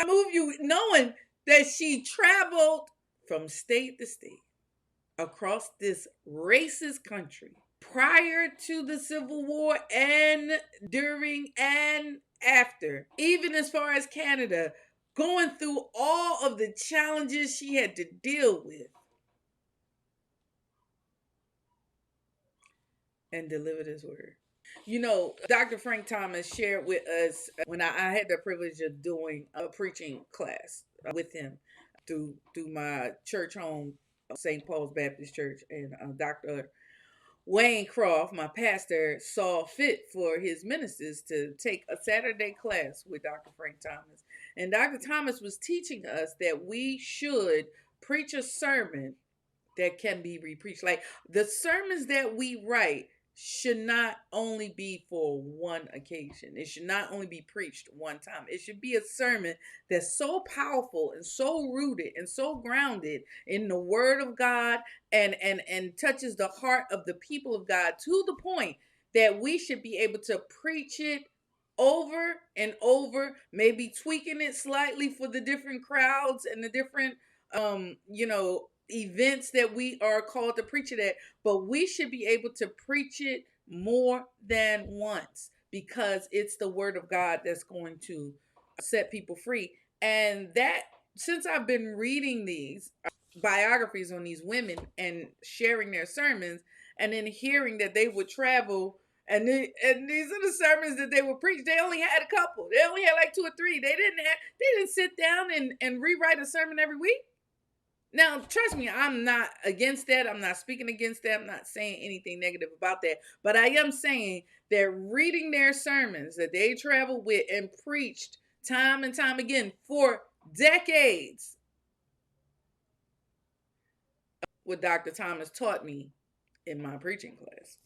move you knowing that she traveled from state to state across this racist country prior to the Civil War and during and after, even as far as Canada, going through all of the challenges she had to deal with and deliver this word. You know, Dr. Frank Thomas shared with us when I had the privilege of doing a preaching class with him through my church home, St. Paul's Baptist Church, and Dr. Wayne Croft, my pastor, saw fit for his ministers to take a Saturday class with Dr. Frank Thomas. And Dr. Thomas was teaching us that we should preach a sermon that can be repreached. Like the sermons that we write should not only be for one occasion. It should not only be preached one time. It should be a sermon that's so powerful and so rooted and so grounded in the word of God and touches the heart of the people of God to the point that we should be able to preach it over and over, maybe tweaking it slightly for the different crowds and the different events that we are called to preach it at, but we should be able to preach it more than once because it's the word of God that's going to set people free. And that, since I've been reading these biographies on these women and sharing their sermons, and then hearing that they would travel. And these are the sermons that they would preach. They only had a couple. They only had like 2 or 3. They didn't sit down and rewrite a sermon every week. Now, trust me, I'm not against that. I'm not speaking against that. I'm not saying anything negative about that. But I am saying that reading their sermons that they traveled with and preached time and time again for decades, what Dr. Thomas taught me in my preaching class.